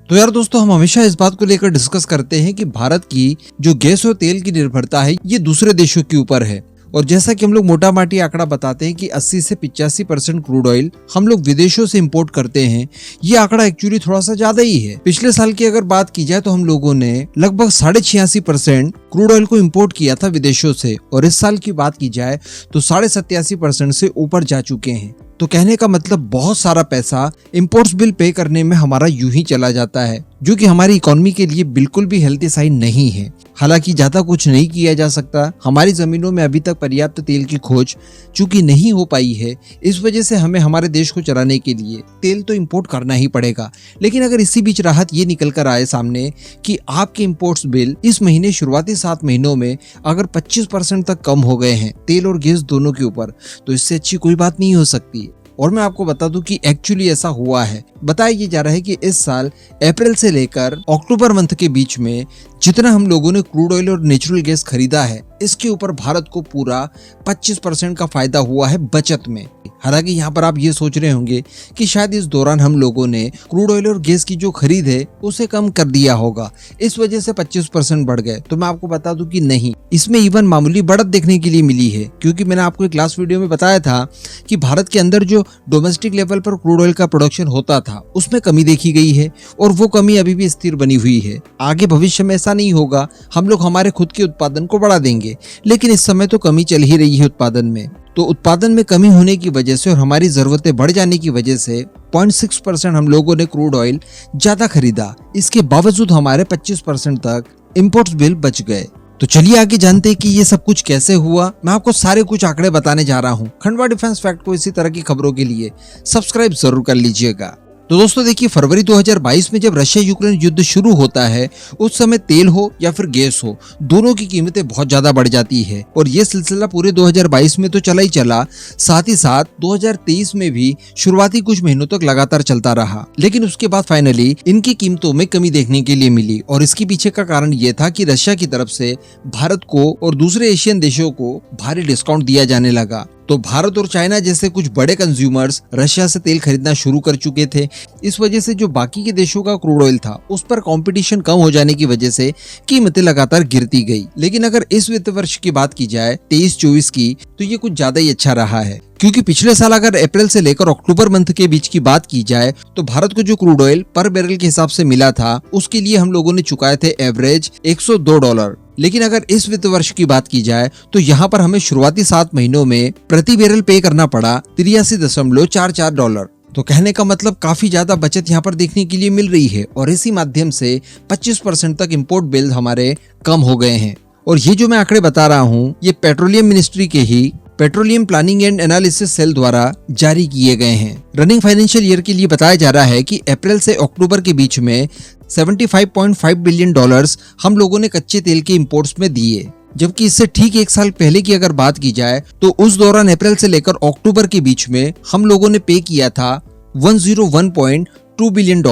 तो यार दोस्तों, हम हमेशा इस बात को लेकर डिस्कस करते हैं कि भारत की जो गैस और तेल की निर्भरता है ये दूसरे देशों के ऊपर है। और जैसा कि हम लोग मोटा माटी आंकड़ा बताते हैं कि 80 से 85% क्रूड ऑयल हम लोग विदेशों से इंपोर्ट करते हैं। ये आंकड़ा एक्चुअली थोड़ा सा ज्यादा ही है। पिछले साल की अगर बात की जाए तो हम लोगों ने लगभग 86.5% क्रूड ऑयल को इंपोर्ट किया था विदेशों से, और इस साल की बात की जाए तो 87.5% से ऊपर जा चुके हैं। तो कहने का मतलब बहुत सारा पैसा इंपोर्ट्स बिल पे करने में हमारा यूं ही चला जाता है, जो कि हमारी इकोनॉमी के लिए बिल्कुल भी हेल्थी साइन नहीं है। हालांकि ज्यादा कुछ नहीं किया जा सकता, हमारी जमीनों में अभी तक पर्याप्त तेल की खोज चूंकि नहीं हो पाई है, इस वजह से हमें हमारे देश को चलाने के लिए तेल तो इंपोर्ट करना ही पड़ेगा। लेकिन अगर इसी बीच राहत ये निकल कर आए सामने कि आपके इंपोर्ट्स बिल इस महीने शुरुआती 7 महीनों में अगर 25% तक कम हो गए हैं तेल और गैस दोनों के ऊपर, तो इससे अच्छी कोई बात नहीं हो सकती। और मैं आपको बता दूं कि एक्चुअली ऐसा हुआ है। बताया ये जा रहा है कि इस साल अप्रैल से लेकर अक्टूबर मंथ के बीच में जितना हम लोगों ने क्रूड ऑयल और नेचुरल गैस खरीदा है, इसके ऊपर भारत को पूरा 25% का फायदा हुआ है बचत में। हालांकि यहाँ पर आप ये सोच रहे होंगे कि शायद इस दौरान हम लोगों ने क्रूड ऑयल और गैस की जो खरीद है उसे कम कर दिया होगा, इस वजह से 25% बढ़ गए। तो मैं आपको बता दूं कि नहीं, इसमें इवन मामूली बढ़त देखने के लिए मिली है। क्योंकि मैंने आपको एक लास्ट वीडियो में बताया था कि भारत के अंदर जो डोमेस्टिक लेवल पर क्रूड ऑयल का प्रोडक्शन होता था उसमें कमी देखी गई है, और वो कमी अभी भी स्थिर बनी हुई है। आगे भविष्य में ऐसा नहीं होगा, हम लोग हमारे खुद के उत्पादन को बढ़ा देंगे, लेकिन इस समय तो कमी चल ही रही है उत्पादन में। तो उत्पादन में कमी होने की वजह से और हमारी जरूरतें बढ़ जाने की वजह से 0.6% हम लोगों ने क्रूड ऑयल ज्यादा खरीदा। इसके बावजूद हमारे 25% तक इंपोर्ट्स बिल बच गए। तो चलिए आगे जानते हैं कि ये सब कुछ कैसे हुआ। मैं आपको सारे कुछ आंकड़े बताने जा रहा हूँ। खंडवा डिफेंस फैक्ट को इसी तरह की खबरों के लिए सब्सक्राइब जरूर कर लीजिएगा। तो दोस्तों देखिए, फरवरी 2022 में जब रशिया यूक्रेन युद्ध शुरू होता है, उस समय तेल हो या फिर गैस हो, दोनों की कीमतें बहुत ज्यादा बढ़ जाती है। और ये सिलसिला पूरे 2022 में तो चला ही चला, साथ ही साथ 2023 में भी शुरुआती कुछ महीनों तक लगातार चलता रहा। लेकिन उसके बाद फाइनली इनकी कीमतों में कमी देखने के लिए मिली, और इसके पीछे का कारण ये था कि रशिया की तरफ से भारत को और दूसरे एशियन देशों को भारी डिस्काउंट दिया जाने लगा। तो भारत और चाइना जैसे कुछ बड़े कंज्यूमर्स रशिया से तेल खरीदना शुरू कर चुके थे। इस वजह से जो बाकी के देशों का क्रूड ऑयल था उस पर कंपटीशन कम हो जाने की वजह से कीमतें लगातार गिरती गई। लेकिन अगर इस वित्त वर्ष की बात की जाए 23-24 की, तो ये कुछ ज्यादा ही अच्छा रहा है। क्योंकि पिछले साल अगर अप्रैल से लेकर अक्टूबर मंथ के बीच की बात की जाए तो भारत को जो क्रूड ऑयल पर बैरल के हिसाब से मिला था उसके लिए हम लोगों ने चुकाए थे एवरेज $102। लेकिन अगर इस वित्त वर्ष की बात की जाए तो यहाँ पर हमें शुरुआती 7 महीनों में प्रति बैरल पे करना पड़ा $83.44। तो कहने का मतलब काफी ज्यादा बचत यहाँ पर देखने के लिए मिल रही है, और इसी माध्यम से 25% तक इम्पोर्ट बिल हमारे कम हो गए हैं। और ये जो मैं आंकड़े बता रहा हूँ ये पेट्रोलियम मिनिस्ट्री के ही petroleum planning and analysis cell द्वारा जारी किए गए हैं। रनिंग फाइनेंशियल ईयर के लिए बताया जा रहा है कि अप्रैल से अक्टूबर के बीच में $75.5 बिलियन हम लोगों ने कच्चे तेल के इंपोर्ट्स में दिए। जबकि इससे ठीक 1 साल पहले की अगर बात की जाए तो उस दौरान अप्रैल से लेकर अक्टूबर के बीच में हम लोगों ने पे किया था $101.2 बिलियन।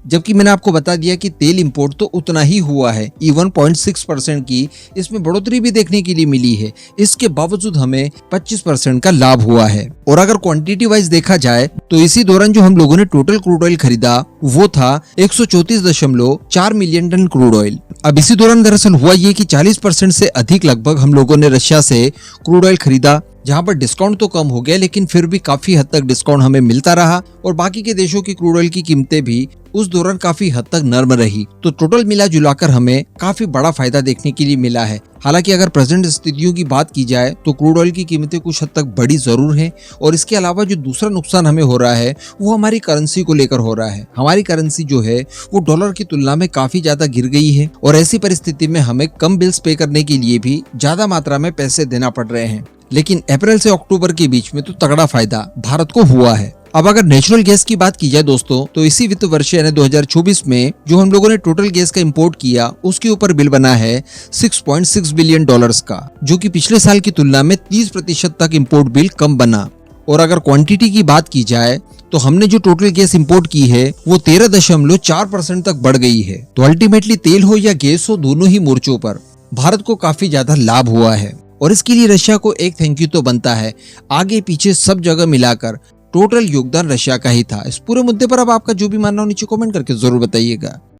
जबकि मैंने आपको बता दिया कि तेल इंपोर्ट तो उतना ही हुआ है, 1.6% की इसमें बढ़ोतरी भी देखने के लिए मिली है। इसके बावजूद हमें 25% का लाभ हुआ है। और अगर क्वांटिटी वाइज देखा जाए तो इसी दौरान जो हम लोगों ने टोटल क्रूड ऑयल खरीदा वो था 134.4 मिलियन टन क्रूड ऑयल। अब इसी दौरान दरअसल हुआ ये कि 40% से अधिक लगभग हम लोगों ने रशिया से क्रूड ऑयल खरीदा, जहां पर डिस्काउंट तो कम हो गया लेकिन फिर भी काफी हद तक डिस्काउंट हमें मिलता रहा। और बाकी के देशों की क्रूड ऑयल की कीमतें भी उस दौरान काफी हद तक नर्म रही। तो टोटल मिला जुलाकर हमें काफी बड़ा फायदा देखने के लिए मिला है। हालांकि अगर प्रेजेंट स्थितियों की बात की जाए तो क्रूड ऑयल की कीमतें कुछ हद तक बढ़ी जरूर हैं, और इसके अलावा जो दूसरा नुकसान हमें हो रहा है वो हमारी करेंसी को लेकर हो रहा है। हमारी करेंसी जो है वो डॉलर की तुलना में काफी ज्यादा गिर गई है, और ऐसी परिस्थिति में हमें कम बिल्स पे करने के लिए भी ज्यादा मात्रा में पैसे देना पड़ रहे हैं। लेकिन अप्रैल से अक्टूबर के बीच में तो तगड़ा फायदा भारत को हुआ है। अब अगर नेचुरल गैस की बात की जाए दोस्तों, तो इसी वित्त वर्ष यानी 2024 में जो हम लोगों ने टोटल गैस का इंपोर्ट किया उसके ऊपर बिल बना है $6.6 बिलियन का, जो कि पिछले साल की तुलना में 30% तक इंपोर्ट बिल कम बना। और अगर क्वांटिटी की बात की जाए तो हमने जो टोटल गैस इंपोर्ट की है वो 13.4% तक बढ़ गई है। तो अल्टीमेटली तेल हो या गैस हो, दोनों ही मोर्चों पर भारत को काफी ज्यादा लाभ हुआ है। और इसके लिए रशिया को एक थैंक यू तो बनता है। आगे पीछे सब जगह मिलाकर टोटल योगदान रशिया का ही था। इस पूरे मुद्दे पर अब आपका जो भी मानना हो नीचे कमेंट करके जरूर बताइएगा।